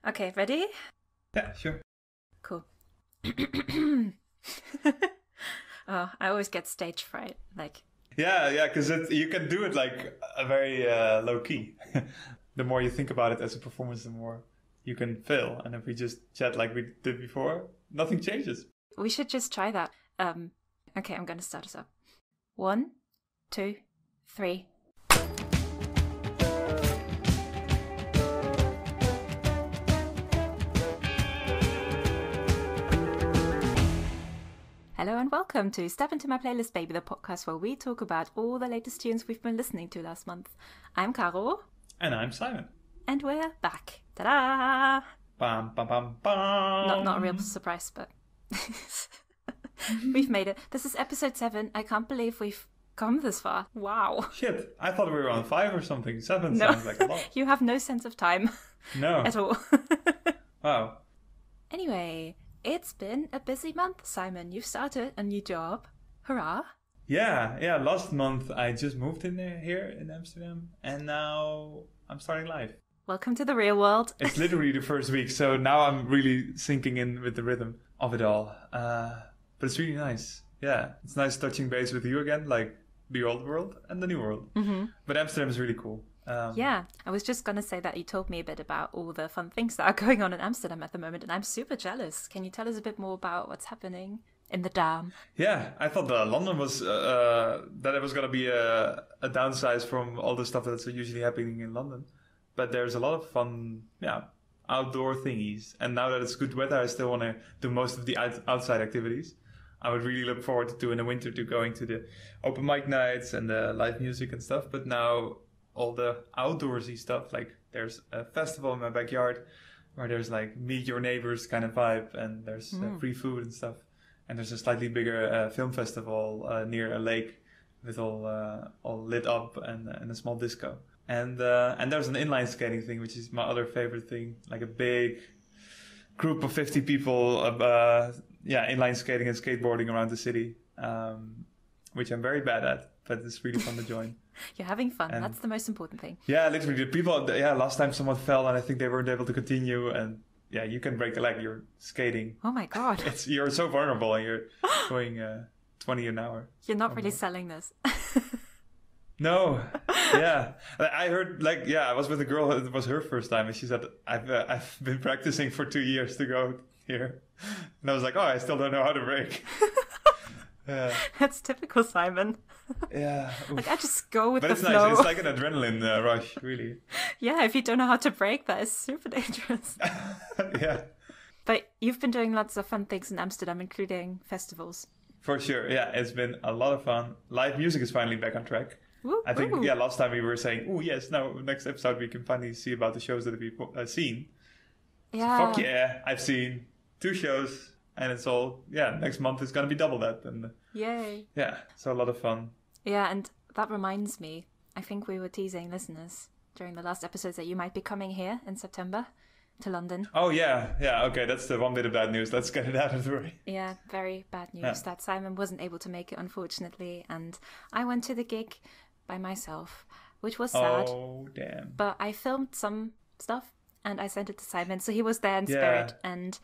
Okay, ready? Yeah, sure. Cool. Oh, I always get stage fright. Yeah, because you can do it like a very low key. The more you think about it as a performance, the more you can fail. And if we just chat like we did before, nothing changes. We should just try that. Okay, I'm going to start us up. 1, 2, 3. Hello and welcome to Step Into My Playlist, Baby, the podcast where we talk about all the latest tunes we've been listening to last month. I'm Caro. And I'm Simon. And we're back. Ta-da! Bam, bam, bam, bam. Not a real surprise, but we've made it. This is episode 7. I can't believe we've come this far. Wow. Shit, I thought we were on 5 or something. 7 No. sounds like a lot. You have no sense of time. No. At all. Wow. Anyway, it's been a busy month, Simon. You've started a new job. Hurrah. Yeah. Last month I just moved in here in Amsterdam. And now I'm starting live. Welcome to the real world. It's literally the first week. So now I'm really sinking in with the rhythm of it all. But it's really nice. Yeah. It's nice touching base with you again. Like the old world and the new world. Mm-hmm. But Amsterdam is really cool. Yeah, I was just going to say that you told me a bit about all the fun things that are going on in Amsterdam at the moment, and I'm super jealous. Can you tell us a bit more about what's happening in the Dam? Yeah, I thought that London was, that it was going to be a downsize from all the stuff that's usually happening in London. But there's a lot of fun, outdoor thingies. And now that it's good weather, I still want to do most of the outside activities. I would really look forward to in the winter to going to the open mic nights and the live music and stuff. But now all the outdoorsy stuff, like there's a festival in my backyard where there's like meet your neighbors kind of vibe, and there's free food and stuff. And there's a slightly bigger film festival near a lake with all lit up and a small disco. And there's an inline skating thing, which is my other favorite thing, like a big group of 50 people, inline skating and skateboarding around the city, which I'm very bad at, but it's really fun to join. You're having fun. And that's the most important thing. Yeah, literally. The people, last time someone fell and I think they weren't able to continue, and yeah, you can break a leg, you're skating. Oh my God. You're so vulnerable and you're going 20 an hour. You're not really selling this. No. Yeah. I heard, I was with a girl, it was her first time, and she said, I've been practicing for 2 years to go here. And I was like, I still don't know how to break. That's typical Simon. Yeah. Like, I just go with the flow. But it's nice. It's like an adrenaline rush, really. Yeah, if you don't know how to break, that is super dangerous. Yeah. But you've been doing lots of fun things in Amsterdam, including festivals. For sure. Yeah, it's been a lot of fun. Live music is finally back on track. I think, last time we were saying, next episode we can finally see about the shows that we've seen. Yeah. So fuck yeah, I've seen 2 shows. And it's all, next month is going to be double that. And yay. Yeah, so a lot of fun. Yeah, and that reminds me, I think we were teasing listeners during the last episodes that you might be coming here in September to London. Oh, yeah. Yeah, okay, that's the one bit of bad news. Let's get it out of the way. Yeah, very bad news that Simon wasn't able to make it, unfortunately. And I went to the gig by myself, which was sad. Oh, damn. But I filmed some stuff and I sent it to Simon, so he was there in spirit. And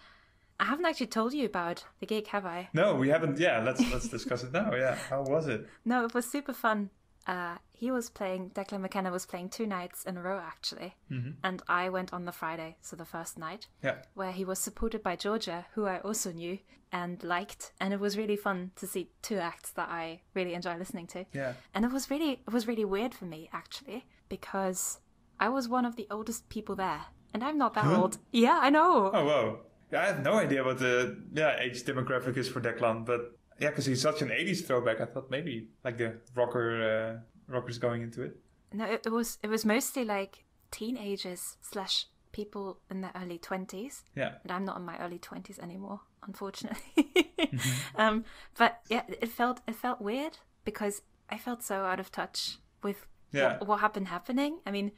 I haven't actually told you about the gig, have I? No, we haven't. Yeah, let's discuss it now. Yeah, how was it? No, it was super fun. Declan McKenna was playing 2 nights in a row, actually. Mm-hmm. And I went on the Friday, so the first night, where he was supported by Georgia, who I also knew and liked. And it was really fun to see 2 acts that I really enjoy listening to. Yeah. And it was really weird for me, actually, because I was one of the oldest people there. And I'm not that old. Yeah, I know. Oh, whoa. Yeah, I have no idea what the age demographic is for Declan, but yeah, because he's such an 80s throwback, I thought maybe like the rockers going into it. No, it was mostly like teenagers / people in their early 20s. Yeah. And I'm not in my early 20s anymore, unfortunately. Mm-hmm. But yeah, it felt weird because I felt so out of touch with what happening. I mean,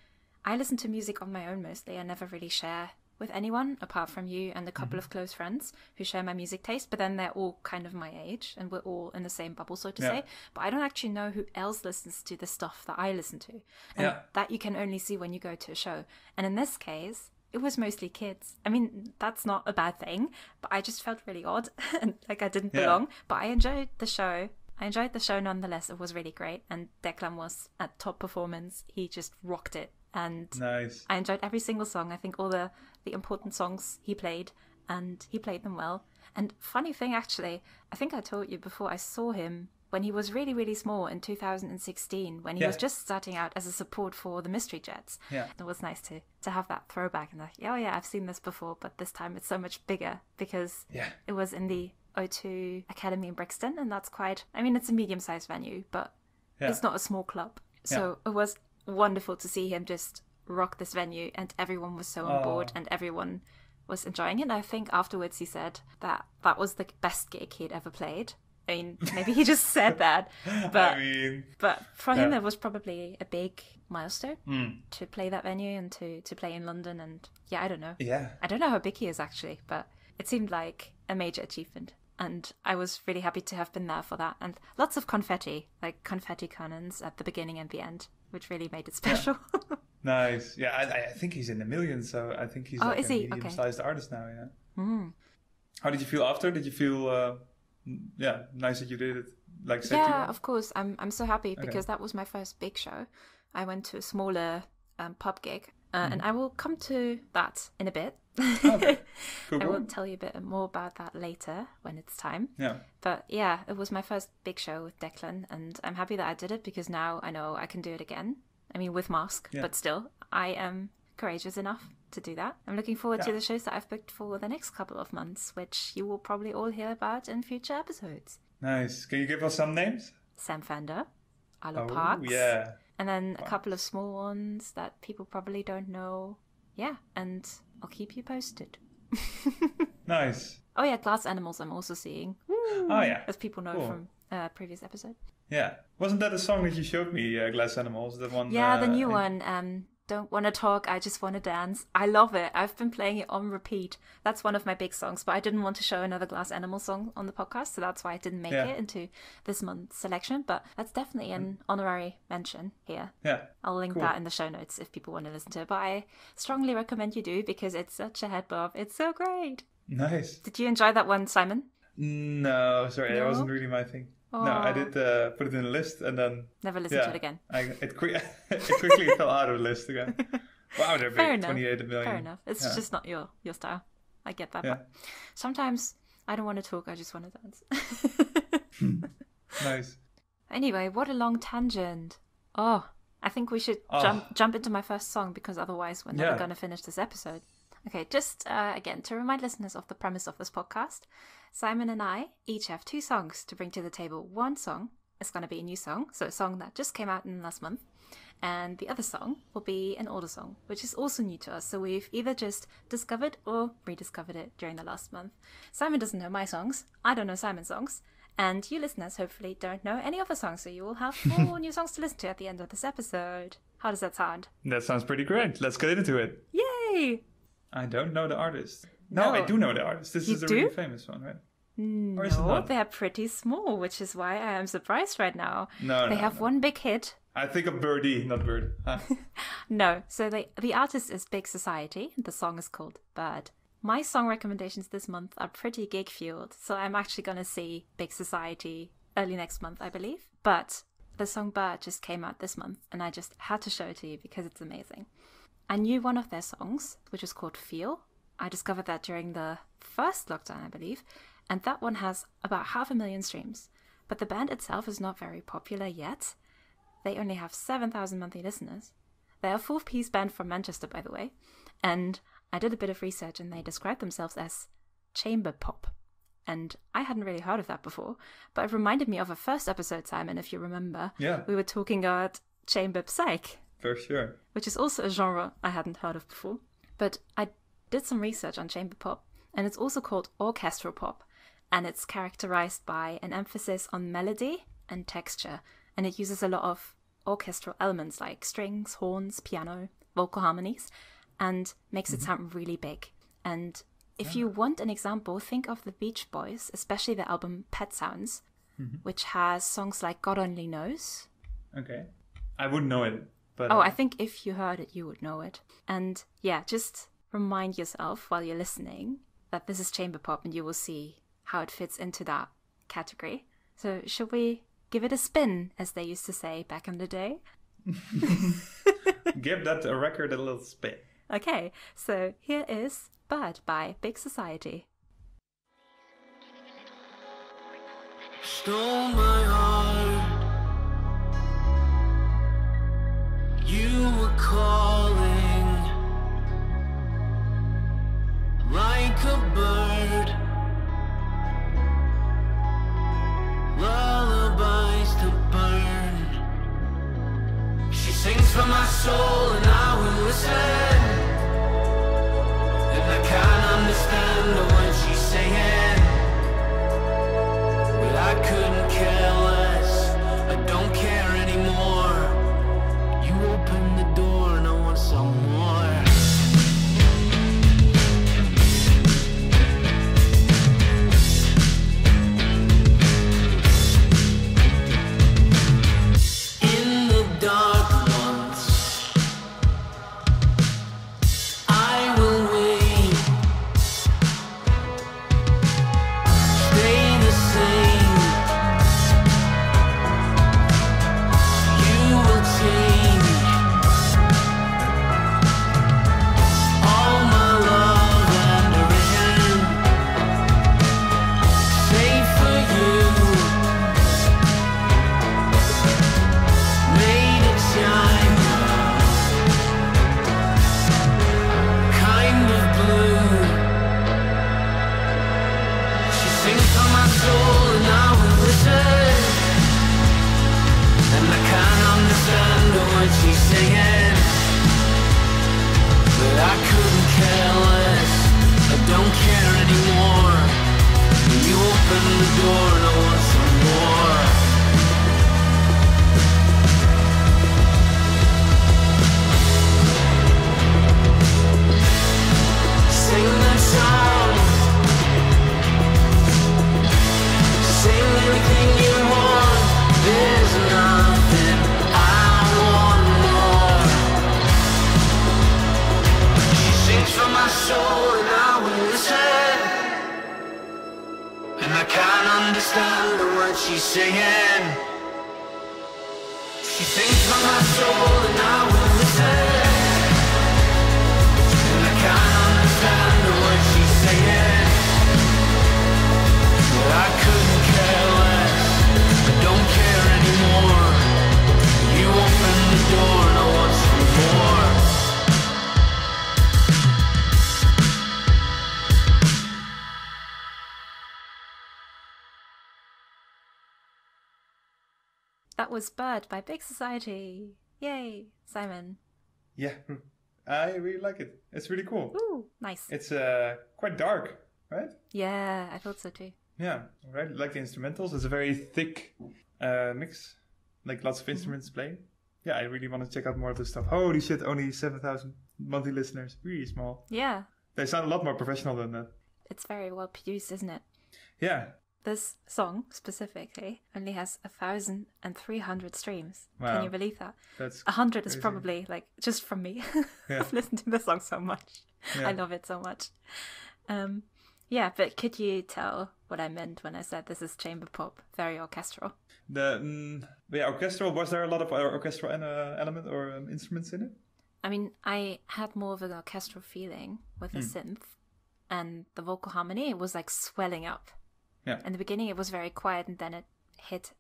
I listen to music on my own mostly. I never really share with anyone apart from you and a couple of close friends who share my music taste, but then they're all kind of my age and we're all in the same bubble, so to say. But I don't actually know who else listens to the stuff that I listen to, and that you can only see when you go to a show. And in this case, it was mostly kids. I mean, that's not a bad thing, but I just felt really odd and like I didn't belong. But I enjoyed the show. Nonetheless. It was really great. And Declan was at top performance. He just rocked it. And nice. I enjoyed every single song. I think all the important songs he played, and he played them well. And funny thing, actually, I think I told you before, I saw him when he was really, really small in 2016, when he was just starting out as a support for the Mystery Jets. Yeah. It was nice to have that throwback and like, oh yeah, I've seen this before, but this time it's so much bigger because it was in the O2 Academy in Brixton, and that's quite, I mean, it's a medium-sized venue, but it's not a small club. So it was wonderful to see him just rock this venue, and everyone was so on board and everyone was enjoying it. And I think afterwards he said that was the best gig he'd ever played. I mean, maybe he just said that, but but for him it was probably a big milestone to play that venue and to play in London. And I don't know. I don't know how big he is actually, but it seemed like a major achievement. And I was really happy to have been there for that. And lots of confetti, like confetti cannons at the beginning and the end, which really made it special. Yeah. Nice. Yeah, I think he's in the millions, so I think he's like a medium-sized artist now, How did you feel after? Did you feel... nice that you did it. Like, of course. I'm so happy because that was my first big show. I went to a smaller pub gig, and I will come to that in a bit. Okay. Cool. I will tell you a bit more about that later when it's time. Yeah. But it was my first big show with Declan, and I'm happy that I did it because now I know I can do it again. I mean, with mask, but still, I am courageous enough to do that. I'm looking forward to the shows that I've booked for the next couple of months, which you will probably all hear about in future episodes. Nice. Can you give us some names? Sam Fender, Arlo Parks, and then a couple of small ones that people probably don't know. Yeah, and I'll keep you posted. Nice. Oh yeah, Glass Animals I'm also seeing. Woo! Oh yeah. As people know from previous episode. Yeah. Wasn't that a song that you showed me, Glass Animals? The one. Yeah, the new one. Don't want to talk, I just want to dance. I love it. I've been playing it on repeat. That's one of my big songs, but I didn't want to show another Glass Animal song on the podcast, so that's why I didn't make it into this month's selection. But that's definitely an honorary mention here. Yeah. I'll link that in the show notes if people want to listen to it. But I strongly recommend you do because it's such a head bob. It's so great. Nice. Did you enjoy that one, Simon? No, sorry, that wasn't really my thing. Oh. No, I did put it in the list and then... Never listened to it again. It quickly fell out of the list again. Wow, they're big, 28 million. Fair enough. It's just not your style. I get that. But sometimes I don't want to talk, I just want to dance. Nice. Anyway, what a long tangent. Oh, I think we should jump into my first song because otherwise we're never going to finish this episode. Okay, just again, to remind listeners of the premise of this podcast, Simon and I each have 2 songs to bring to the table. One song is going to be a new song, so a song that just came out in the last month. And the other song will be an older song, which is also new to us. So we've either just discovered or rediscovered it during the last month. Simon doesn't know my songs. I don't know Simon's songs. And you listeners hopefully don't know any other songs. So you will have 4 new songs to listen to at the end of this episode. How does that sound? That sounds pretty great. Let's get into it. Yay! I don't know the artist. No, I do know the artist. This is a really famous one, right? No, they're pretty small, which is why I am surprised right now. They have one big hit. I think of Birdie, not Bird. No, so the artist is Big Society. The song is called Bird. My song recommendations this month are pretty gig-fueled, so I'm actually going to see Big Society early next month, I believe. But the song Bird just came out this month, and I just had to show it to you because it's amazing. I knew one of their songs, which is called Feel. I discovered that during the first lockdown, I believe, and that one has about 500,000 streams. But the band itself is not very popular yet. They only have 7,000 monthly listeners. They're a 4-piece band from Manchester, by the way. And I did a bit of research and they describe themselves as chamber pop. And I hadn't really heard of that before, but it reminded me of a first episode, Simon, if you remember. Yeah. We were talking about chamber psych. For sure. Which is also a genre I hadn't heard of before. But I did some research on chamber pop, and it's also called orchestral pop. And it's characterized by an emphasis on melody and texture. And it uses a lot of orchestral elements like strings, horns, piano, vocal harmonies, and makes it sound really big. And if you want an example, think of the Beach Boys, especially the album Pet Sounds, which has songs like God Only Knows. Okay. I wouldn't know it. But, I think if you heard it, you would know it. And yeah, just remind yourself while you're listening that this is chamber pop, and you will see how it fits into that category. So should we give it a spin, as they used to say back in the day? Give that record a little spin. Okay, so here is Bird by Big Society. Stole my heart. You were calling like a bird. Lullabies to burn. She sings for my soul and I will listen. And I can't understand the words she's saying. But I couldn't care less. I don't care anymore. You open the door and I want some more. That was Bird by Big Society. Yay, Simon. Yeah, I really like it. It's really cool. Ooh, nice. It's quite dark, right? Yeah, I thought so too. Yeah, right. Like the instrumentals. It's a very thick mix. Like lots of instruments playing. Yeah, I really want to check out more of this stuff. Holy shit, only 7,000 monthly listeners. Really small. Yeah. They sound a lot more professional than that. It's very well produced, isn't it? Yeah. This song, specifically, only has 1,300 streams. Wow. Can you believe that? That's 100 crazy. is probably, like, just from me. Yeah. I've listened to the song so much. Yeah. I love it so much. Yeah, but could you tell what I meant when I said this is chamber pop? Very orchestral. Orchestral. Was there a lot of orchestral element or instruments in it? I mean, I had more of an orchestral feeling with the synth, and the vocal harmony was like swelling up. Yeah. In the beginning, it was very quiet, and then it hit.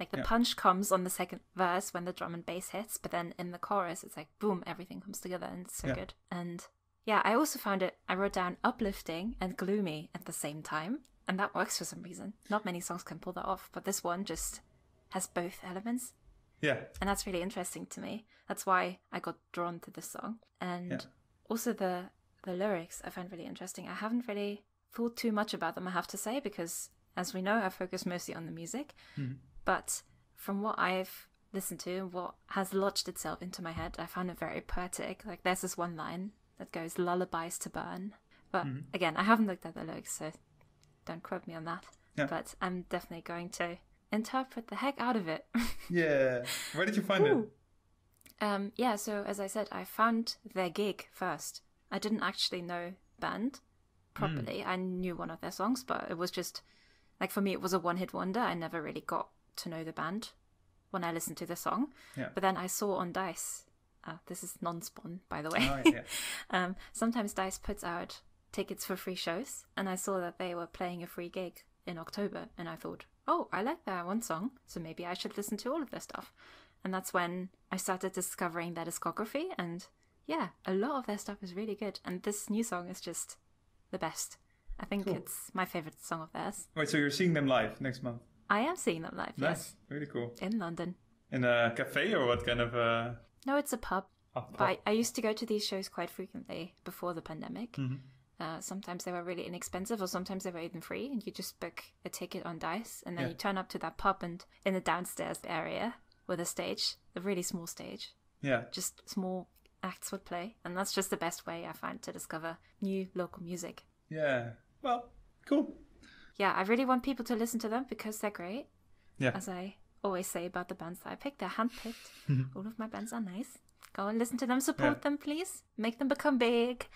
Like the punch comes on the second verse when the drum and bass hits, but then in the chorus, it's like boom, everything comes together, and it's so good. And yeah, I also found it. I wrote down uplifting and gloomy at the same time, and that works for some reason. Not many songs can pull that off, but this one just has both elements. Yeah. And that's really interesting to me. That's why I got drawn to this song. And also the lyrics I find really interesting. I haven't really thought too much about them, I have to say, because as we know, I focus mostly on the music. But from what I've listened to and what has lodged itself into my head, I found it very poetic. Like there's this one line that goes, lullabies to burn. But again, I haven't looked at the lyrics, so don't quote me on that. Yeah. But I'm definitely going to interpret the heck out of it. Yeah. Where did you find it? Yeah, so as I said, I found their gig first I didn't actually know band properly. I knew one of their songs, but it was just, like, for me, it was a one-hit wonder. I never really got to know the band when I listened to the song. Yeah. But then I saw on DICE, this is non-spawn, by the way. Oh, yeah. Sometimes DICE puts out tickets for free shows, and I saw that they were playing a free gig in October, and I thought, oh, I like that one song, so maybe I should listen to all of their stuff. And that's when I started discovering their discography, and yeah, a lot of their stuff is really good, and this new song is just the best. I think it's my favorite song of theirs. Wait, so you're seeing them live next month? I am seeing them live, Nice. yes. Really cool. In London. In a cafe or what kind of... No, it's a pub. Oh, But I used to go to these shows quite frequently before the pandemic. Mm-hmm. Sometimes they were really inexpensive, or sometimes they were even free, and you just book a ticket on DICE, and then you turn up to that pub, and in the downstairs area with a stage, a really small stage, just small acts would play, and that's just the best way I find to discover new local music. Yeah, well, cool. Yeah, I really want people to listen to them because they're great. Yeah. As I always say about the bands that I picked, they're handpicked. All of my bands are nice. Go and listen to them, support them, please. Make them become big.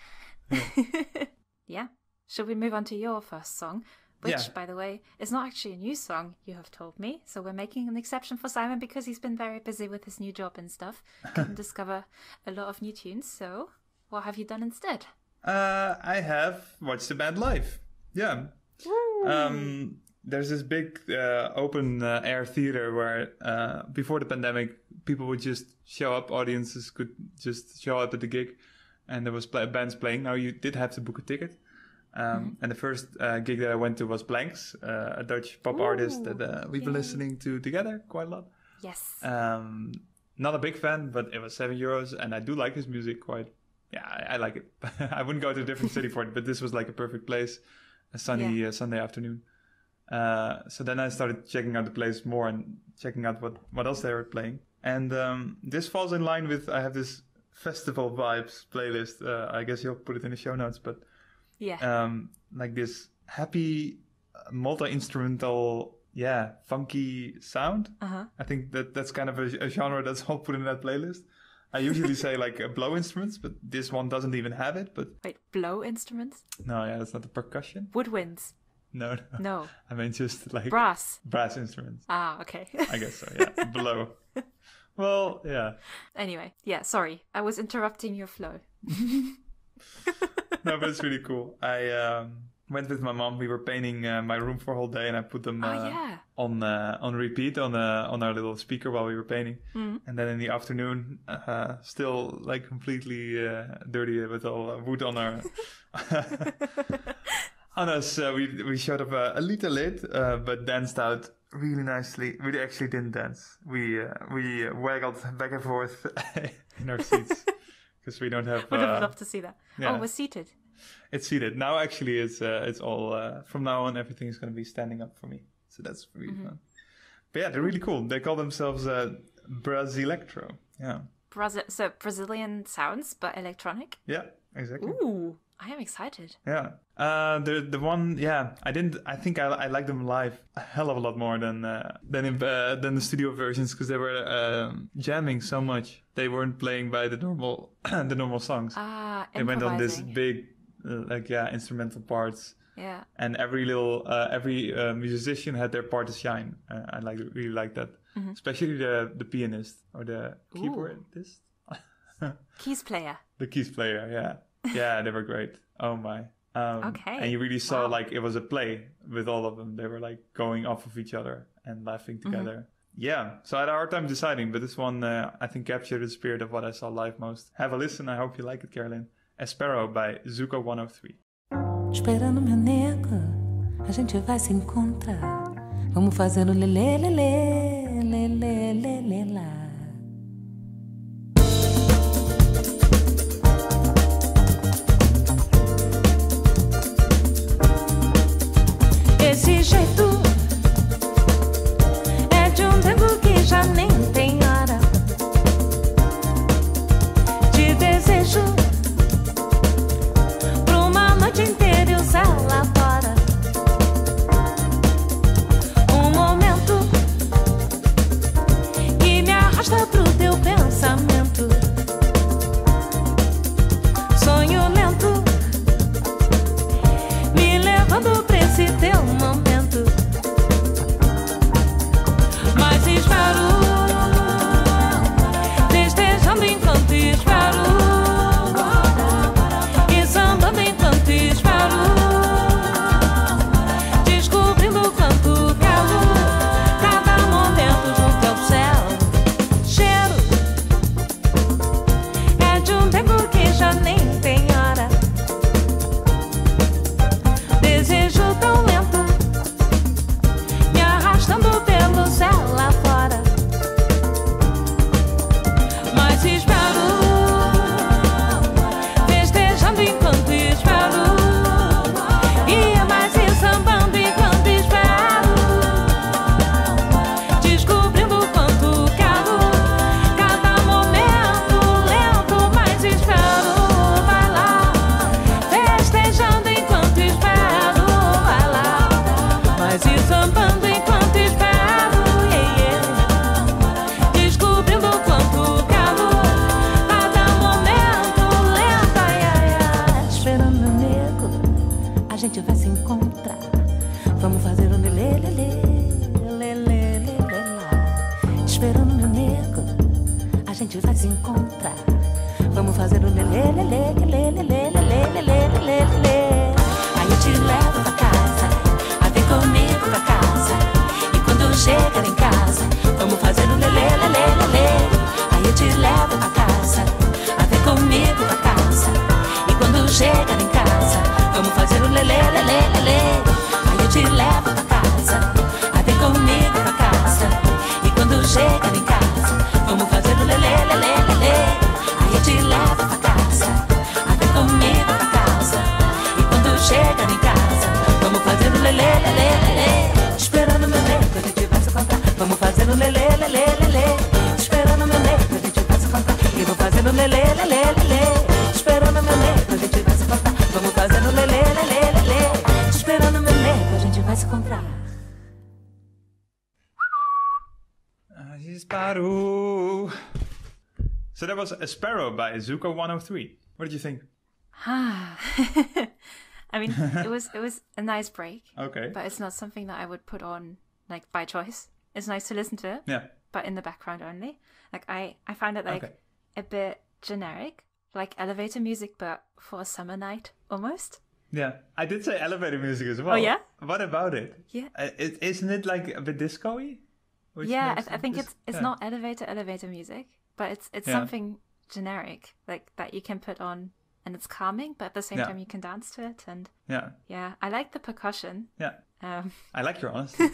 Yeah. Should we move on to your first song? Which, by the way, is not actually a new song, you have told me. So we're making an exception for Simon because he's been very busy with his new job and stuff. Couldn't discover a lot of new tunes. So what have you done instead? I have watched the band live. Yeah. There's this big open air theater where before the pandemic, people would just show up. Audiences could just show up at the gig. And there was bands playing. Now you did have to book a ticket. And the first gig that I went to was Blanks, a Dutch pop artist that we've been listening to together quite a lot. Yes. Not a big fan, but it was €7, and I do like his music quite. Yeah, I like it. I wouldn't go to a different city for it, but this was like a perfect place, a sunny Sunday afternoon. So then I started checking out the place more and checking out what else they were playing. And this falls in line with, I have this festival vibes playlist. I guess you'll put it in the show notes, but like this happy multi-instrumental, funky sound. I think that's kind of a genre that's all put in that playlist. I usually say like blow instruments, but this one doesn't even have it. But wait, blow instruments? No, that's not the percussion. Woodwinds? No. I mean just like brass instruments. Ah, okay. I guess so. Yeah, blow. Well, yeah. Anyway, sorry. I was interrupting your flow. No, but it's really cool. I went with my mom. We were painting my room for a whole day, and I put them on repeat on our little speaker while we were painting. And then in the afternoon, still like completely dirty with all wood on our on us. We showed up a little late, but danced out really nicely. We actually didn't dance. We waggled back and forth in our seats because we don't have. Would have loved to see that. Yeah. Oh, we're seated. It's seated now. Actually, it's all from now on. Everything is going to be standing up for me, so that's really fun. But yeah, they're really cool. They call themselves Brasilectro. Yeah. So Brazilian sounds, but electronic. Yeah, exactly. Ooh. I am excited. Yeah. The one, I think I like them live a hell of a lot more than the studio versions because they were jamming so much. They weren't playing by the normal songs. They went on this big instrumental parts. Yeah. And every musician had their part to shine. I really like that. Especially the pianist or the keyboardist. Keys player. The keys player, yeah. Yeah, they were great. Oh my. Okay. And you really saw like it was a play with all of them. They were like going off of each other and laughing together. Yeah. So I had a hard time deciding, but this one I think captured the spirit of what I saw live most. Have a listen. I hope you like it, Caroline. Sparrow by Zuko 103. Esperando meu nego, a gente vai se encontrar. Vamos fazendo lelê, lelê, lelê, lelê, lá. Esse jeito é de tempo que já nem tem hora. Te desejo pra uma noite inteira e usar lá fora. Momento que me arrasta pro teu pensamento. Sonho lento nego, a gente vai se encontrar. Vamos fazer um lelê, lelê, lelê, lelê, lá. Esperando meu nego, a gente vai se encontrar. Vamos fazer um lelê, lelê, lelê, lelê, lelê, lelê, lelê, lelê. Aí eu te levo pra casa, vem comigo pra casa. E quando chegar em casa, vamos fazer um lelê, lelê, lelê. Aí eu te levo pra casa, vem comigo pra casa. E quando chegar em casa, vamos fazer um lelê, lelê, lelê. Aí eu te levo pra casa, vem comigo pra casa. E quando chegar em casa, vamos fazer um lelê, lelê, lelê. Aí eu te levo pra casa, vem comigo pra casa. E quando chegar em casa, vamos fazer um lelê, lelê, lelê. Esperando meu nego, a gente vai se encontrar. Vamos fazer um lelê, lelê, lelê. Esperando meu nego, a gente vai se encontrar. E vou fazer um lelê, lelê, lelê. Esperando meu nego, a gente vai se encontrar. Vamos fazer um lelê, lelê, lelê. Esperando meu nego, a gente vai se encontrar. Sparrow. So that was A Sparrow by Zuko 103. What did you think? I mean, it was a nice break. Okay. But it's not something that I would put on like by choice. It's nice to listen to it. Yeah. But in the background only. Like I found it like a bit generic, like elevator music, but for a summer night almost. Yeah, I did say elevator music as well. Oh yeah. What about it? Yeah. Isn't it like a bit disco-y? Yeah, I think it's not elevator music, but it's something generic like that you can put on, and it's calming, but at the same time you can dance to it, and yeah, I like the percussion. Yeah. I like your honesty.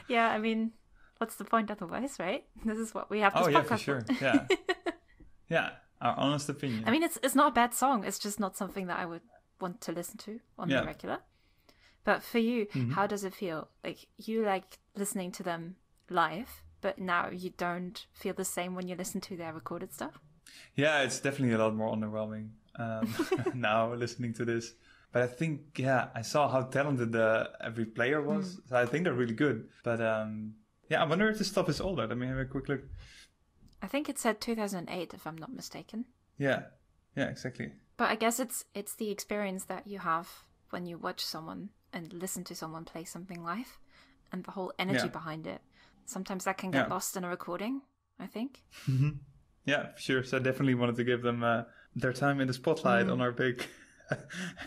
Yeah, I mean, what's the point otherwise, right? This is what we have this podcast for sure. Yeah. Yeah, our honest opinion. I mean, it's not a bad song. It's just not something that I would want to listen to on the regular. But for you, how does it feel? Like, you like listening to them live, but now you don't feel the same when you listen to their recorded stuff? Yeah, it's definitely a lot more underwhelming now listening to this. But I think, I saw how talented every player was. So I think they're really good. But I wonder if this stuff is older. Let me have a quick look. I think it said 2008, if I'm not mistaken. Yeah, exactly. But I guess it's the experience that you have when you watch someone and listen to someone play something live, and the whole energy behind it. Sometimes that can get lost in a recording, I think. Yeah, for sure. So I definitely wanted to give them their time in the spotlight on our big...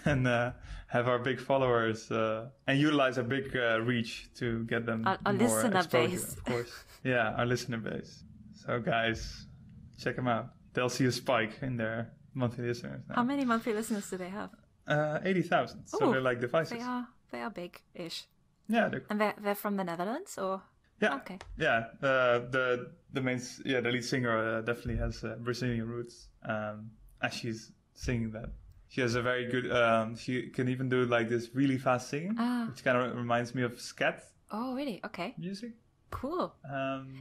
and have our big followers and utilize our big reach to get them our more listener exposure, base. Of course. Yeah, our listener base. So guys, check them out. They'll see a spike in their monthly listeners now. How many monthly listeners do they have? 80,000. So they're like devices. They are big-ish. Yeah, and they're from the Netherlands, or? Yeah. Okay. Yeah. The lead singer definitely has Brazilian roots. As she's singing that. She has a very good, she can even do like this really fast singing, which kind of reminds me of scat. Oh, really? Okay. Music. Cool.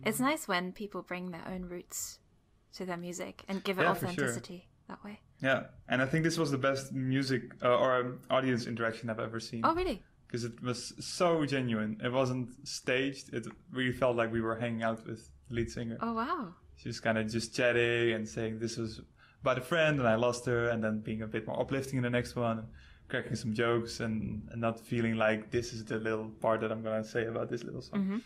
It's nice when people bring their own roots to their music and give it authenticity that way. Yeah, and I think this was the best music or audience interaction I've ever seen. Oh, really? Because it was so genuine. It wasn't staged. It really felt like we were hanging out with the lead singer. Oh, wow. She was kind of just chatting and saying this was about a friend and I lost her, and then being a bit more uplifting in the next one and cracking some jokes and not feeling like this is the little part that I'm going to say about this little song.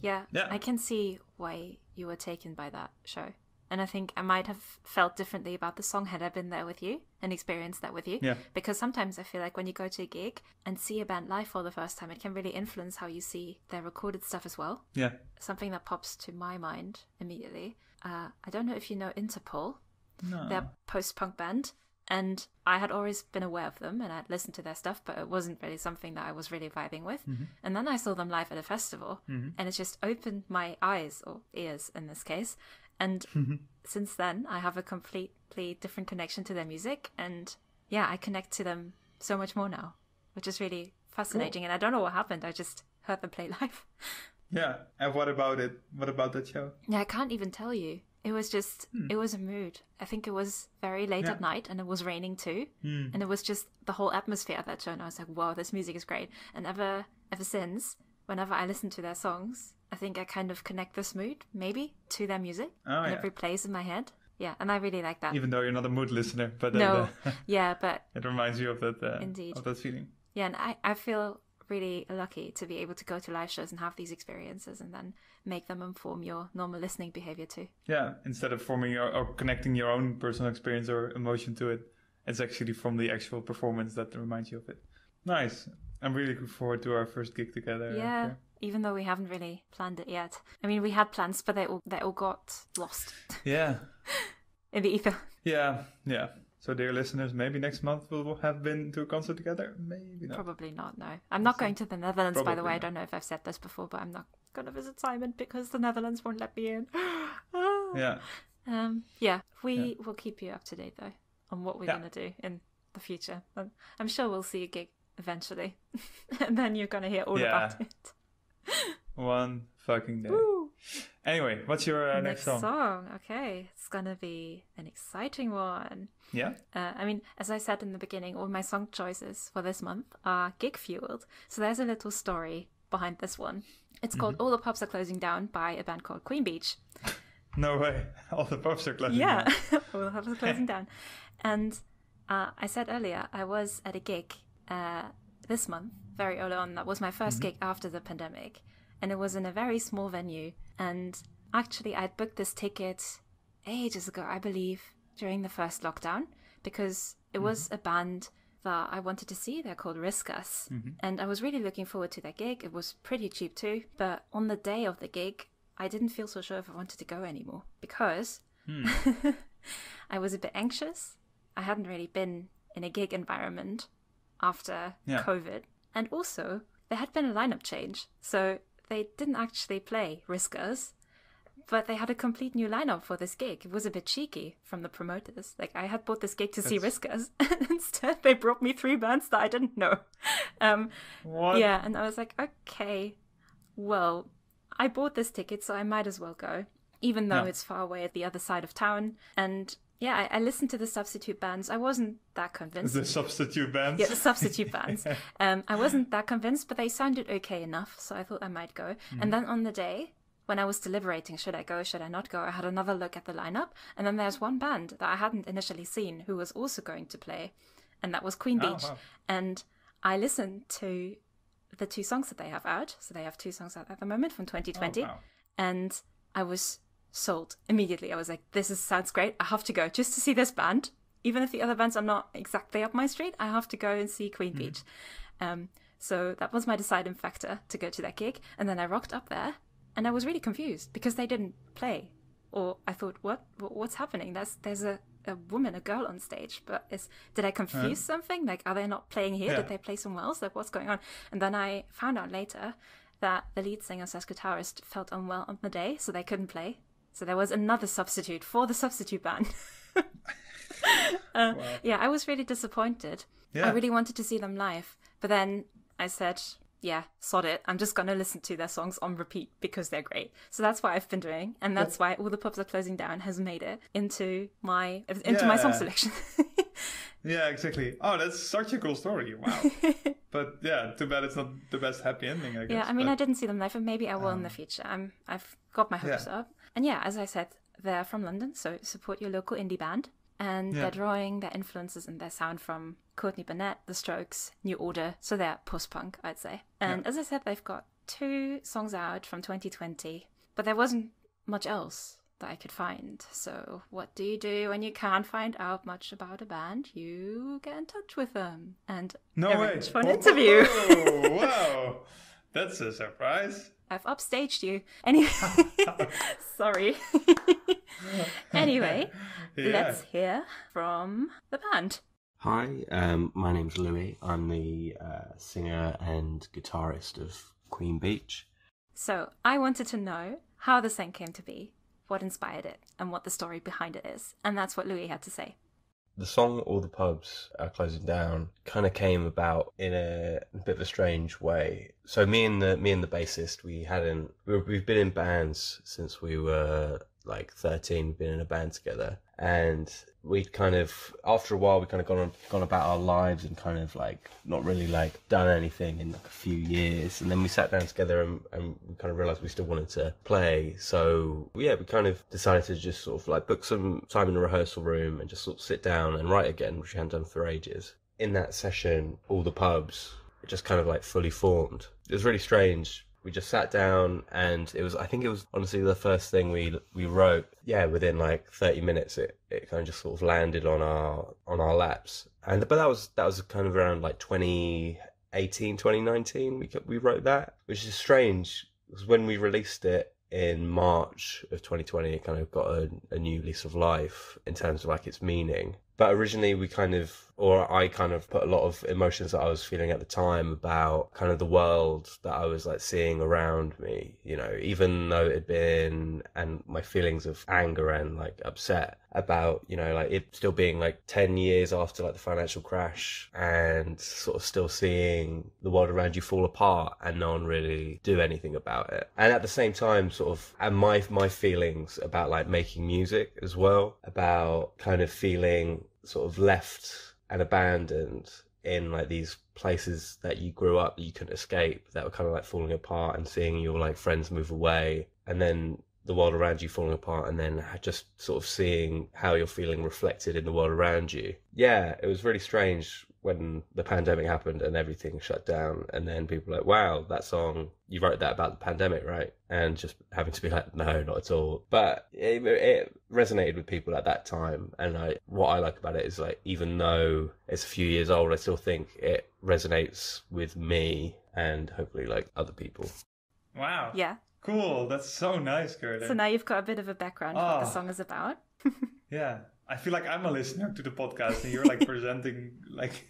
Yeah, I can see why you were taken by that show. And I think I might have felt differently about the song had I been there with you and experienced that with you. Yeah. Because sometimes I feel like when you go to a gig and see a band live for the first time, it can really influence how you see their recorded stuff as well. Yeah. Something that pops to my mind immediately. I don't know if you know Interpol. No. They're post-punk band. And I had always been aware of them and I'd listened to their stuff, but it wasn't really something that I was really vibing with. And then I saw them live at a festival and it just opened my eyes, or ears in this case. And since then, I have a completely different connection to their music. And I connect to them so much more now, which is really fascinating. Cool. And I don't know what happened. I just heard them play live. Yeah. And what about it? What about that show? Yeah, I can't even tell you. It was just, it was a mood. I think it was very late at night and it was raining too. And it was just the whole atmosphere of that show. And I was like, wow, this music is great. And ever since, whenever I listen to their songs, I think I kind of connect this mood, maybe, to their music. And it replays in my head. Yeah, and I really like that. Even though you're not a mood listener, but no, yeah, but it reminds you of that. Indeed. Of that feeling. Yeah, and I feel really lucky to be able to go to live shows and have these experiences, and then make them inform your normal listening behavior too. Yeah, instead of forming or connecting your own personal experience or emotion to it, it's actually from the actual performance that reminds you of it. Nice. I'm really looking forward to our first gig together. Yeah. Even though we haven't really planned it yet. I mean, we had plans, but they all got lost. Yeah. In the ether. Yeah. So, dear listeners, maybe next month we'll have been to a concert together. Maybe not. Probably not, no. I'm not going to the Netherlands, Probably by the way. not. I don't know if I've said this before, but I'm not going to visit Simon because the Netherlands won't let me in. Yeah. We will keep you up to date, though, on what we're going to do in the future. I'm sure we'll see a gig eventually. And then you're going to hear all about it. One fucking day. Woo! Anyway, what's your next song? Okay, it's gonna be an exciting one. Yeah? I mean, as I said in the beginning, all my song choices for this month are gig fueled. So there's a little story behind this one. It's called All the Pubs Are Closing Down by a band called Queen Beach. No way. All the pubs are closing down. Yeah, all the pubs are closing down. And I said earlier, I was at a gig this month, very early on. That was my first gig after the pandemic. And it was in a very small venue. And actually, I'd booked this ticket ages ago, I believe, during the first lockdown, because it was a band that I wanted to see. They're called Risk Us. And I was really looking forward to that gig. It was pretty cheap too. But on the day of the gig, I didn't feel so sure if I wanted to go anymore, because I was a bit anxious. I hadn't really been in a gig environment after COVID. And also, there had been a lineup change. So they didn't actually play Risk Us, but they had a complete new lineup for this gig. It was a bit cheeky from the promoters. Like, I had bought this gig to see Risk Us, and instead they brought me 3 bands that I didn't know. What? Yeah, and I was like, okay, well, I bought this ticket, so I might as well go, even though it's far away at the other side of town. And yeah, I listened to the substitute bands. I wasn't that convinced. The substitute bands? Yeah, the substitute bands. I wasn't that convinced, but they sounded okay enough, so I thought I might go. And then on the day, when I was deliberating, should I go, should I not go, I had another look at the lineup, and then there's one band that I hadn't initially seen who was also going to play, and that was Queen Beach. Wow. And I listened to the 2 songs that they have out. So they have 2 songs out at the moment from 2020. And I was sold immediately. I was like, this sounds great. I have to go just to see this band. Even if the other bands are not exactly up my street, I have to go and see Queen Beach. So that was my deciding factor to go to that gig. And then I rocked up there, and I was really confused because they didn't play. Or I thought, what's happening? There's a woman, a girl on stage, but did I confuse something? Like, are they not playing here? Did they play somewhere else? Like, what's going on? And then I found out later that the lead singer / guitarist felt unwell on the day, so they couldn't play. So there was another substitute for the substitute band. Yeah, I was really disappointed. I really wanted to see them live, but then I said, yeah, sod it. I'm just going to listen to their songs on repeat because they're great. So that's what I've been doing. And that's why All the Pubs Are Closing Down has made it into my song selection. Yeah, exactly. Oh, that's such a cool story. Wow. But yeah, too bad it's not the best happy ending, I guess. Yeah, I mean, I didn't see them live, and maybe I will in the future. I've got my hopes up. And yeah, as I said, they're from London, so support your local indie band. And they're drawing their influences and their sound from Courtney Barnett, The Strokes, New Order. So they're post-punk, I'd say. And as I said, they've got 2 songs out from 2020. But there wasn't much else that I could find. So what do you do when you can't find out much about a band? You get in touch with them and arrange for an interview. Oh, wow. That's a surprise. I've upstaged you. Anyway, sorry. Anyway, let's hear from the band. Hi, my name's Louis. I'm the singer and guitarist of Queen Beach. So I wanted to know how the song came to be, what inspired it, and what the story behind it is. And that's what Louis had to say. The song All the Pubs Are Closing Down kind of came about in a bit of a strange way. So me and the bassist, we've been in bands since we were like 13, we've been in a band together, and we'd kind of, after a while, we kind of gone about our lives and kind of like not really like done anything in like a few years, and then we sat down together and we kind of realised we still wanted to play. So yeah, we kind of decided to just sort of like book some time in a rehearsal room and just sort of sit down and write again, which we hadn't done for ages. In that session, all the pubs just kind of like fully formed. It was really strange. We just sat down, and I think it was honestly the first thing we wrote. Yeah, within like 30 minutes, it kind of just sort of landed on our laps. But that was kind of around like 2018, 2019. We wrote that, which is strange because when we released it in March of 2020, it kind of got a new lease of life in terms of like its meaning. But originally I kind of put a lot of emotions that I was feeling at the time about kind of the world that I was like seeing around me, you know, even though it had been, and my feelings of anger and like upset about, you know, like it still being like 10 years after like the financial crash and sort of still seeing the world around you fall apart and no one really do anything about it. And at the same time sort of, and my feelings about like making music as well, about kind of feeling sort of left and abandoned in like these places that you grew up that you couldn't escape, that were kind of like falling apart, and seeing your like friends move away, and then the world around you falling apart, and then just sort of seeing how you're feeling reflected in the world around you. Yeah, it was really strange when the pandemic happened and everything shut down, and then people were like, wow, that song, you wrote that about the pandemic, right? And just having to be like, no, not at all. But it resonated with people at that time, and what I like about it is like, even though it's a few years old, I still think it resonates with me and hopefully like other people. Wow. Yeah. Cool. That's so nice, Curtis. So now you've got a bit of a background of what the song is about. Yeah. I feel like I'm a listener to the podcast and you're like presenting like...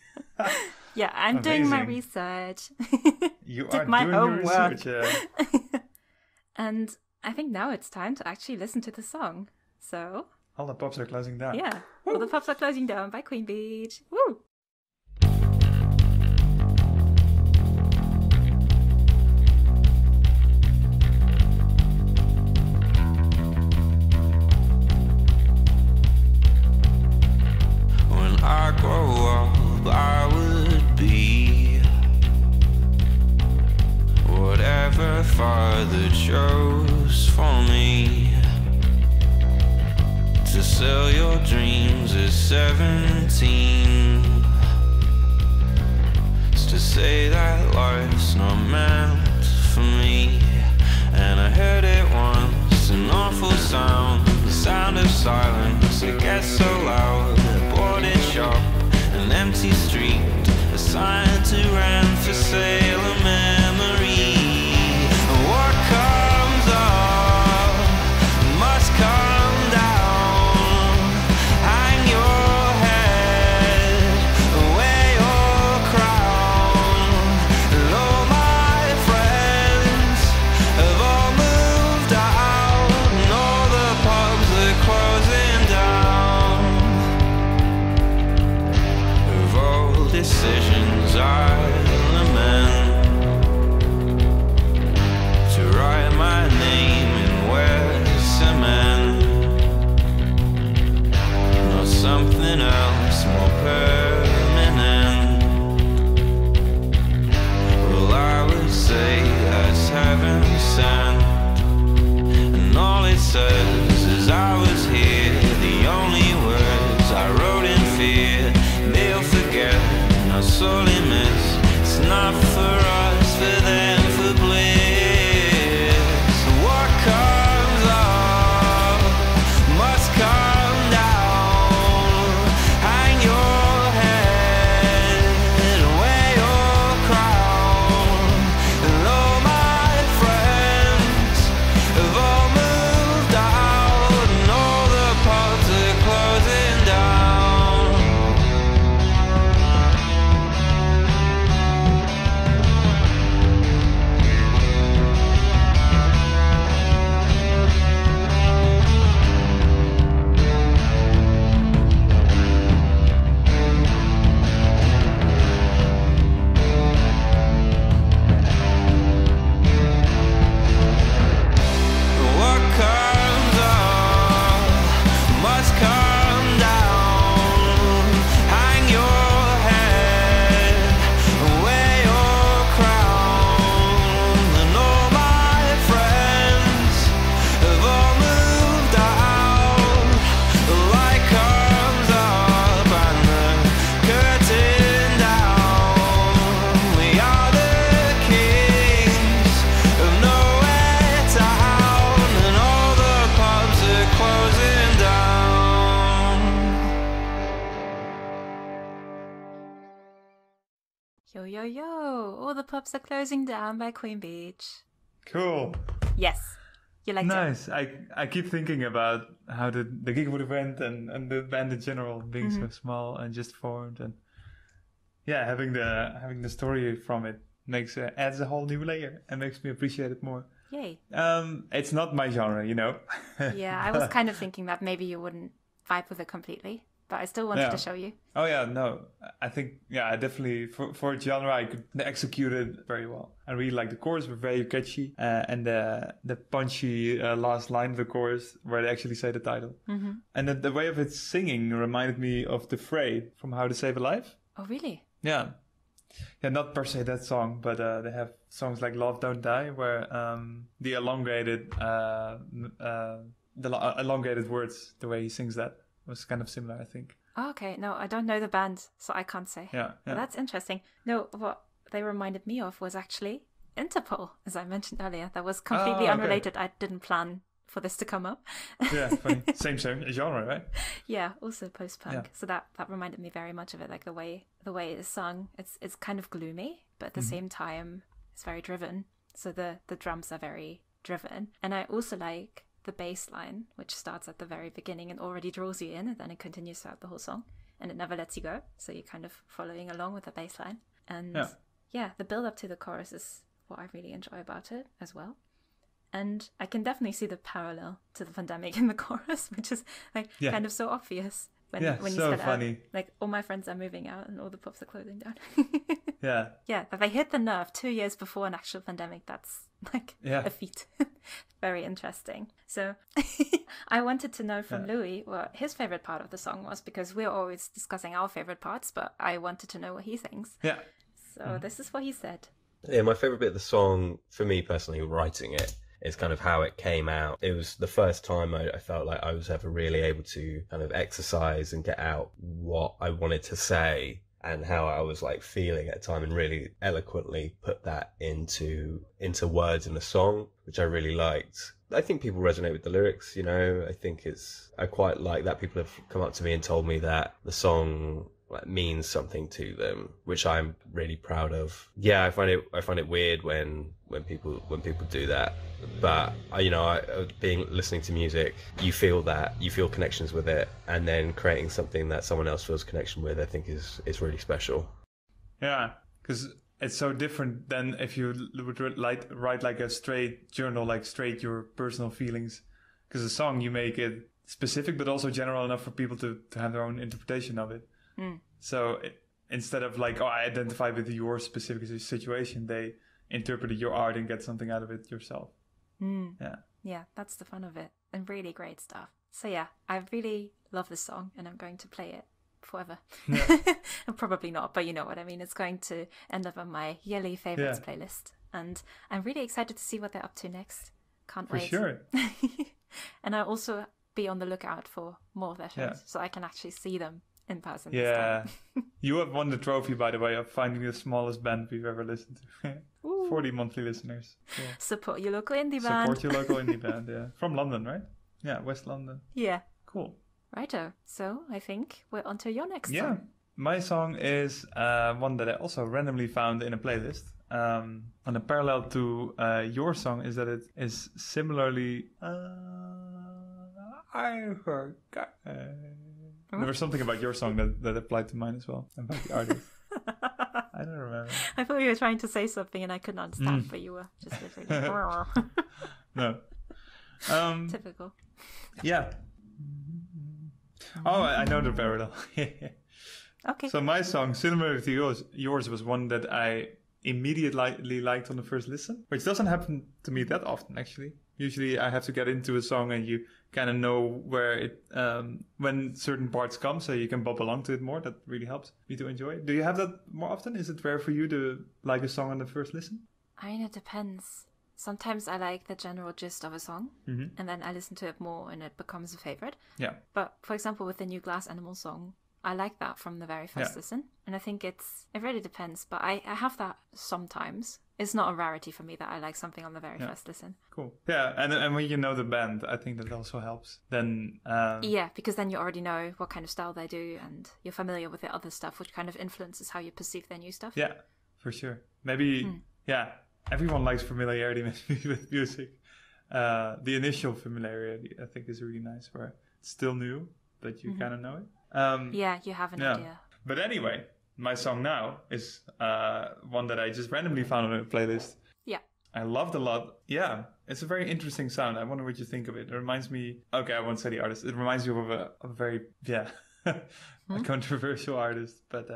Yeah, I'm doing my research. You Did are my doing homework. your research, yeah. And I think now it's time to actually listen to the song. So... All the pubs are closing down. Yeah. Woo! All the pubs are closing down by Queen Beach. Woo! I grow up, I would be whatever Father chose for me. To sell your dreams at 17, to say that life's not meant for me. And I heard it once, an awful sound, the sound of silence. It gets so loud, a boarded shop, an empty street, a sign to rent for sale, a memory. What comes up must come down. Hang your head, wear your crown. And all my friends have all moved out, and all the pubs are closing down. Of all decisions I lament, to write my name in wet cement, not something else more permanent. Well, I would say that's heaven sent, and all it says is I was here. The only words I wrote in fear, they'll forget, not sorely miss. It's not for us, for them, for bliss. What comes up must come down. Hang your head, wear your crown. And all my friends have all moved out, and all the pubs are closing down. Yo, yo, yo. All the pubs are closing down by Queen Beach. Cool. Yes. You liked it? Nice. I keep thinking about how the gig would have went and the band in general being so small and just formed, and having the story from it adds a whole new layer and makes me appreciate it more. Yay. It's not my genre, you know. Yeah, I was kind of thinking that maybe you wouldn't vibe with it completely, but I still wanted to show you. Oh yeah, no. I think I definitely for a genre I could execute it very well. I really like the chorus, were very catchy, and the punchy last line of the chorus where they actually say the title. Mm-hmm. And the way of its singing reminded me of the Fray from How to Save a Life. Oh really? Yeah. Yeah, not per se that song, but they have songs like Love Don't Die, where the elongated words, the way he sings that, was kind of similar, I think. Oh, okay. No, I don't know the band, so I can't say. Yeah. But that's interesting. No, what they reminded me of was actually Interpol, as I mentioned earlier. That was completely unrelated. I didn't plan for this to come up. Yeah, funny. Same genre, right? Yeah, also post-punk. Yeah. So that reminded me very much of it, like the way it is sung. It's kind of gloomy, but at the same time, it's very driven. So the drums are very driven. And I also like the bass line, which starts at the very beginning and already draws you in, and then it continues throughout the whole song, and it never lets you go. So you're kind of following along with the bass line. And the build up to the chorus is what I really enjoy about it as well. And I can definitely see the parallel to the pandemic in the chorus, which is kind of so obvious when you so start funny. out. Like, all my friends are moving out and all the pubs are closing down. Yeah, but they hit the nerve 2 years before an actual pandemic. That's a feat. Very interesting. So I wanted to know from Louis what his favorite part of the song was, because we're always discussing our favorite parts, but I wanted to know what he thinks. Yeah. So this is what he said. Yeah, my favorite bit of the song, for me personally, writing it, is kind of how it came out. It was the first time I felt like I was ever really able to kind of exercise and get out what I wanted to say and how I was like feeling at the time, and really eloquently put that into words in a song, which I really liked. I think people resonate with the lyrics, you know. I quite like that people have come up to me and told me that the song means something to them, which I'm really proud of. Yeah, I find it weird when people do that, but listening to music, you feel connections with it, and then creating something that someone else feels connection with, I think is really special. Yeah, because it's so different than if you would write like a straight journal, like straight your personal feelings. Because a song, you make it specific but also general enough for people to have their own interpretation of it. So instead of like, I identify with your specific situation, they interpreted your art and get something out of it yourself. Yeah, that's the fun of it, and really great stuff. So yeah, I really love this song, and I'm going to play it forever. Probably not, but you know what I mean. It's going to end up on my yearly favorites playlist, and I'm really excited to see what they're up to next. Can't wait. For sure. And I'll also be on the lookout for more of their shows, so I can actually see them in person. Yeah. You have won the trophy, by the way, of finding the smallest band we've ever listened to. 40 monthly listeners. Yeah. Support your local indie band. Support your local indie band, yeah. From London, right? Yeah, West London. Yeah. Cool. Righto. So I think we're on to your next song. Yeah. My song is one that I also randomly found in a playlist. And a parallel to your song is that it is similarly... I forgot... There was something about your song that applied to mine as well, about the artist. I don't remember. I thought you were trying to say something and I couldn't understand, but you were just literally... No. Typical. Yeah. Oh, I know the parallel. Okay. So my song, similar to yours, was one that I immediately liked on the first listen, which doesn't happen to me that often, actually. Usually I have to get into a song and you kind of know where it, when certain parts come, so you can bob along to it more. That really helps me to enjoy it. Do you have that more often? Is it rare for you to like a song on the first listen? I mean, it depends. Sometimes I like the general gist of a song, and then I listen to it more and it becomes a favorite. Yeah. But for example, with the new Glass Animal song, I like that from the very first listen. And I think it really depends, but I have that sometimes. It's not a rarity for me that I like something on the very first listen. Cool. Yeah, and when you know the band, I think that also helps. Then yeah, because then you already know what kind of style they do, and you're familiar with the other stuff, which kind of influences how you perceive their new stuff. Yeah. for sure. Maybe, everyone likes familiarity with music. The initial familiarity, I think, is really nice, where it's still new, but you kind of know it. You have an idea. But anyway, my song now is one that I just randomly found on a playlist. Yeah. I loved a lot. Yeah, it's a very interesting sound. I wonder what you think of it. It reminds me... Okay, I won't say the artist. It reminds me of a very... a controversial artist, but...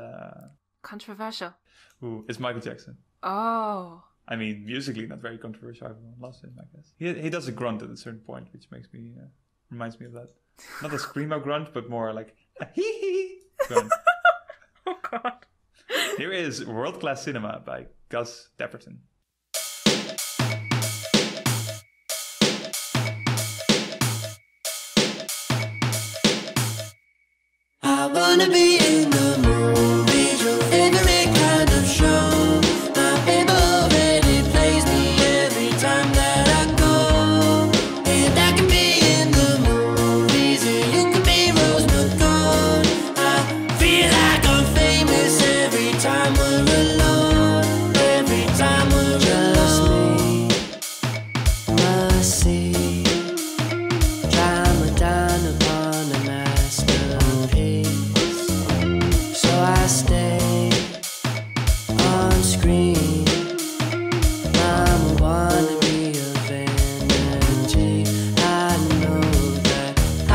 Controversial? Ooh, it's Michael Jackson. Oh. I mean, musically not very controversial. Everyone loves him, I guess. He does a grunt at a certain point, which reminds me of that. Not a screamo grunt, but more like a hee-hee grunt. Oh, God. Here is World Class Cinema by Gus Depperton. I wanna be in the movies, your favorite kind of show. My baby already plays me every time that I go. And I can be in the movies, or you can be Rose McGowan. I feel like I'm famous every time we're alone. Every time we're just me, mercy, drama down upon a masterpiece. So I stay on screen. Mama wanted me of energy. I know that I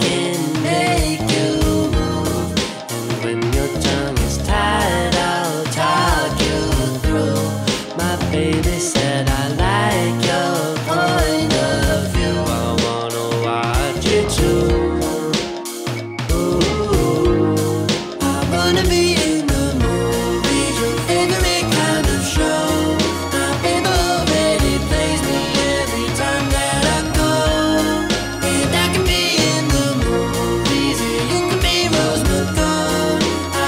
can make you move. And when your tongue is tied, I'll talk you through. My baby said I like your point of view. I wanna watch you too. I wanna be in the movies, your favorite kind of show. My baby already plays me every time that I go. And I can be in the movies, or you can be Rose McGowan. I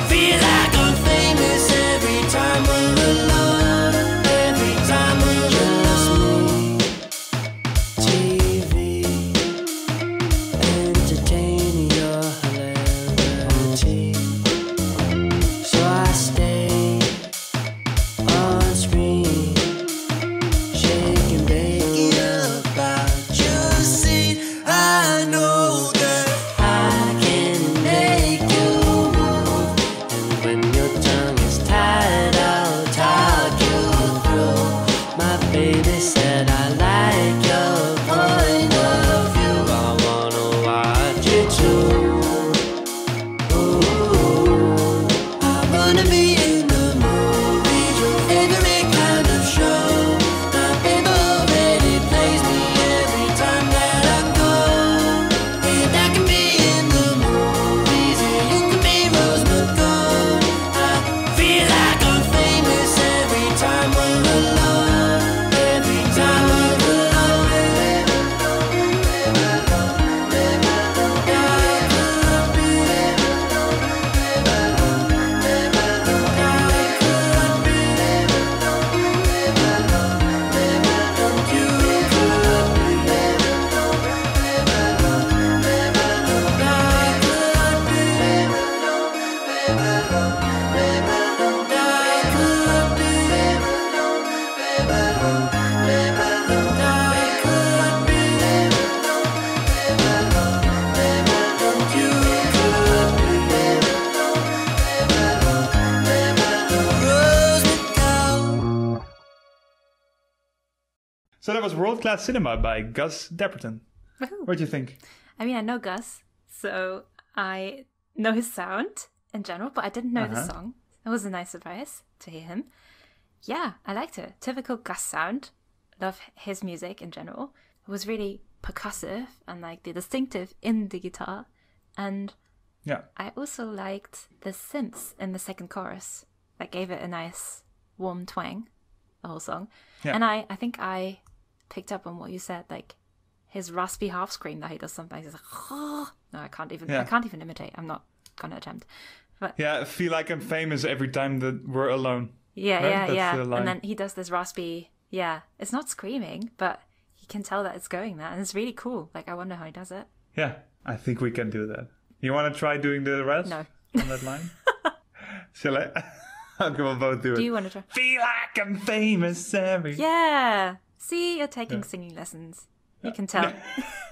feel like I'm famous every time we're alone. Every time we're just me. TV, entertaining your hilarity. So I stay on screen, shaking, baking about your seat. I know that I can make you move. And when your tongue is tied, I'll talk you through. My baby said I like your point of view. I wanna watch you too. I wanna be in the movies, your favorite kind of show. My baby already plays me every time that I go. And I can be in the movies, or you can be Rose McGowan. I feel like I'm famous every time we're alone. Every time we're alone. So that was World Class Cinema by Gus Depperton. Woohoo. What do you think? I mean, I know Gus, so I know his sound in general, but I didn't know the song. It was a nice surprise to hear him. Yeah, I liked it. Typical Gus sound. Love his music in general. It was really percussive and like the distinctive in the guitar. And I also liked the synths in the second chorus. That gave it a nice warm twang, the whole song. Yeah. And I think I picked up on what you said, like his raspy half scream that he does sometimes. He's like, oh. No, I can't even imitate. I'm not gonna attempt. But I feel like I'm famous every time that we're alone. Yeah, right? Yeah. And then he does this raspy. Yeah, it's not screaming, but you can tell that it's going there, and it's really cool. Like, I wonder how he does it. Yeah, I think we can do that. You want to try doing the rest? No. On that line? Shall I? Okay, we'll both do it. Do you want to try? Feel like I'm famous every... Yeah. See, you're taking singing lessons. You can tell.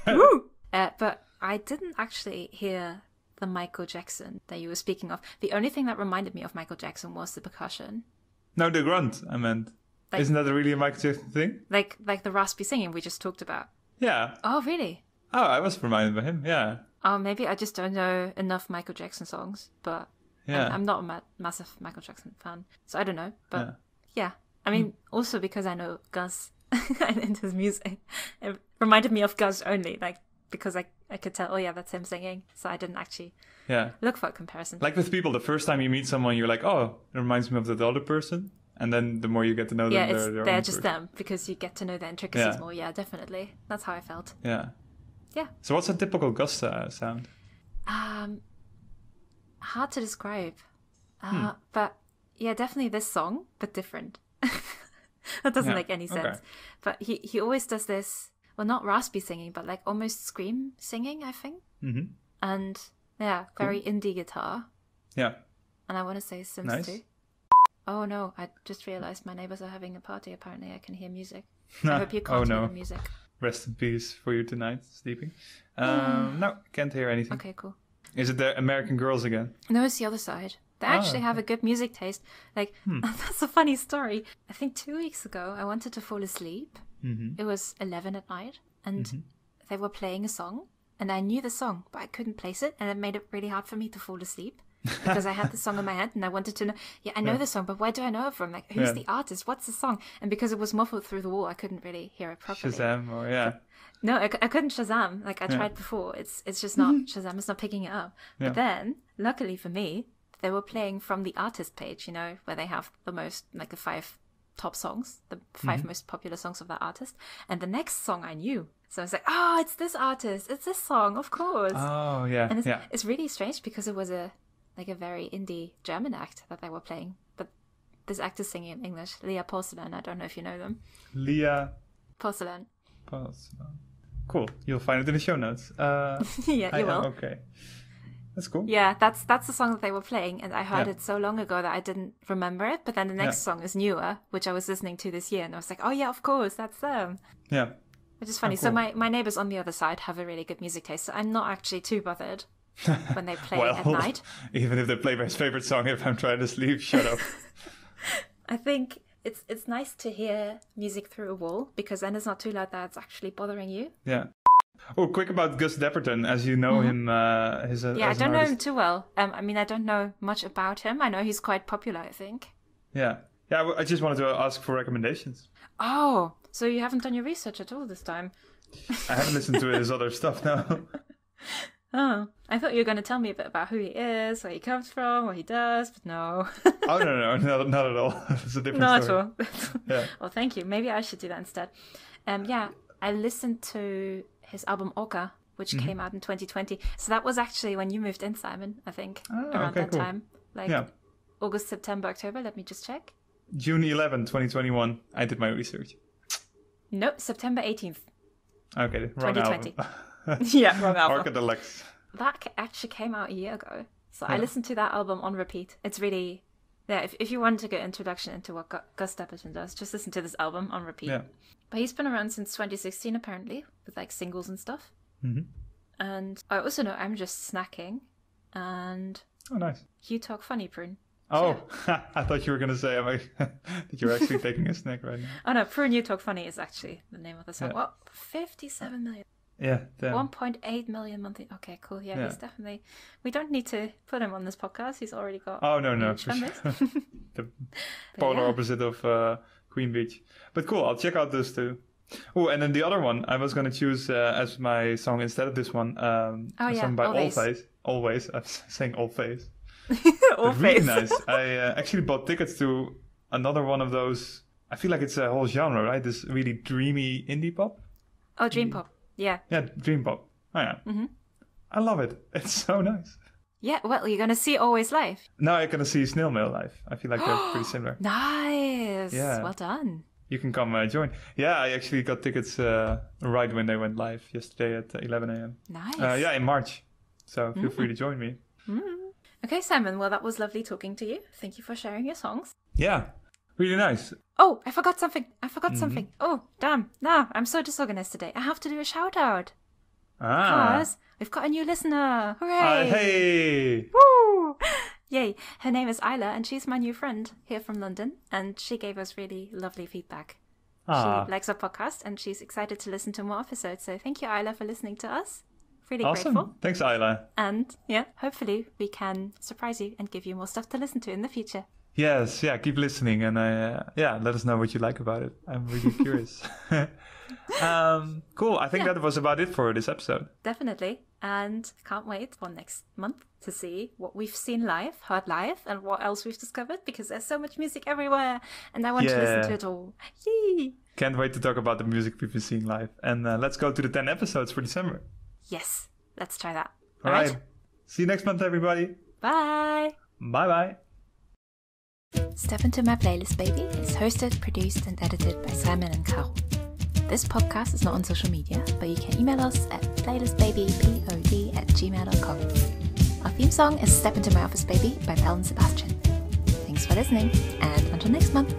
Woo! But I didn't actually hear the Michael Jackson that you were speaking of. The only thing that reminded me of Michael Jackson was the percussion. No, the grunt, I meant. Like, isn't that really a Michael Jackson thing? Like the raspy singing we just talked about. Yeah. Oh, really? Oh, I was reminded by him, yeah. Oh, maybe I just don't know enough Michael Jackson songs, but I'm not a massive Michael Jackson fan, so I don't know. But yeah. I mean, also because I know Gus and into his music, it reminded me of Gus only, like, because I could tell, oh yeah, that's him singing, so I didn't actually look for a comparison. Like with people, the first time you meet someone, you're like, oh, it reminds me of that other person. And then the more you get to know them, they're just them, because you get to know the intricacies more. Yeah, definitely. That's how I felt. Yeah. Yeah. So what's a typical Gus sound? Hard to describe. But yeah, definitely this song, but different. That doesn't make any sense. Okay. But he always does this, well, not raspy singing, but like almost scream singing, I think. Mm-hmm. And yeah, very indie guitar. Yeah. And I want to say Sims too. Oh no, I just realized my neighbors are having a party. Apparently I can hear music. I hope you can't hear the music. Rest in peace for you tonight, sleeping. No, can't hear anything. Okay, cool. Is it the American Girls again? No, it's the other side. They actually have a good music taste. Like, that's a funny story. I think 2 weeks ago, I wanted to fall asleep. Mm-hmm. It was 11 at night, and they were playing a song, and I knew the song, but I couldn't place it, and it made it really hard for me to fall asleep. Because I had the song in my head and I wanted to know, I know the song, but where do I know it from? Like, who's the artist? What's the song? And because it was muffled through the wall, I couldn't really hear it properly. Shazam, or No, I couldn't Shazam. Like, I tried before. It's just not, Shazam is not picking it up. Yeah. But then, luckily for me, they were playing from the artist page, you know, where they have the most, like the 5 top songs, the 5 most popular songs of that artist. And the next song I knew. So I was like, oh, it's this artist. It's this song, of course. Oh, yeah. And it's really strange because it was a very indie German act that they were playing. But this act is singing in English. Leah Porcelain. I don't know if you know them. Leah Porcelain. Cool. You'll find it in the show notes. Yeah, you will. Okay. That's cool. Yeah, that's the song that they were playing, and I heard it so long ago that I didn't remember it. But then the next song is newer, which I was listening to this year, and I was like, oh yeah, of course, that's them. Yeah. Which is funny. Oh, cool. So my neighbors on the other side have a really good music taste, so I'm not actually too bothered when they play at night. Even if they play my favorite song, if I'm trying to sleep, shut up. I think it's nice to hear music through a wall, because then it's not too loud that it's actually bothering you. Yeah. Oh, quick about Gus Depperton, as you know him. I don't know him too well. I mean, I don't know much about him. I know he's quite popular, I think. Yeah. Yeah, I just wanted to ask for recommendations. Oh, so you haven't done your research at all this time? I haven't listened to his other stuff now. Oh, I thought you were going to tell me a bit about who he is, where he comes from, what he does, but no. Oh, no, not at all. It's a different story. Not at all. Yeah. Well, thank you. Maybe I should do that instead. I listened to his album Orca, which came out in 2020. So that was actually when you moved in, Simon, I think, around that time. Like August, September, October. Let me just check. June 11, 2021. I did my research. Nope, September 18th. Okay, wrong 2020. Album. Yeah, wrong album. Orca Deluxe. That actually came out a year ago. So I listened to that album on repeat. It's really... Yeah, if you want to get introduction into what Gus Depperton does, just listen to this album on repeat. Yeah. But he's been around since 2016, apparently, with like singles and stuff. Mm-hmm. And I also know I'm Just Snacking, and... Oh, nice. You Talk Funny, Prune. Oh, I thought you were going to say that you're actually taking a snack right now. Oh no, Prune, You Talk Funny is actually the name of the song. Yeah. Well, 57 million. Yeah, damn. 1.8 million monthly. Okay, cool. Yeah, he's definitely... We don't need to put him on this podcast. He's already got... Oh, no. For sure. The polar opposite of Queen Beach. But cool, I'll check out those two. Oh, and then the other one, I was going to choose as my song instead of this one. A song by Allface. Always. I'm saying Allface. Allface. Really nice. I actually bought tickets to another one of those... I feel like it's a whole genre, right? This really dreamy indie pop. Oh, dream pop. Yeah. Yeah, dream pop. Oh, yeah. Mm-hmm. I love it. It's so nice. Yeah, well, you're going to see Always Live. Now you're going to see Snail Mail live. I feel like they're pretty similar. Nice. Yeah. Well done. You can come join. Yeah, I actually got tickets right when they went live yesterday at 11 a.m. Nice. In March. So feel free to join me. Okay, Simon. Well, that was lovely talking to you. Thank you for sharing your songs. Yeah, really nice. Oh, I forgot something. Something. Oh, damn. No, I'm so disorganized today. I have to do a shout out. Because we've got a new listener. Hooray! Hey! Woo! Yay. Her name is Isla, and she's my new friend here from London. And she gave us really lovely feedback. She likes our podcast, and she's excited to listen to more episodes. So thank you, Isla, for listening to us. Really awesome. Grateful. Thanks, Isla. And yeah, hopefully we can surprise you and give you more stuff to listen to in the future. Yes, yeah, keep listening and let us know what you like about it. I'm really curious. Cool. I think that was about it for this episode. Definitely. And can't wait for next month to see what we've seen live, heard live, and what else we've discovered, because there's so much music everywhere and I want to listen to it all. Yay! Can't wait to talk about the music we've been seeing live. And let's go to the 10 episodes for December. Yes, let's try that. All right. See you next month, everybody. Bye. Bye-bye. Step Into My Playlist, Baby is hosted, produced and edited by Simon and Caro. This podcast is not on social media, but you can email us at playlistbabypod@gmail.com. Our theme song is Step Into My Office, Baby by Belle and Sebastian. Thanks for listening, and until next month.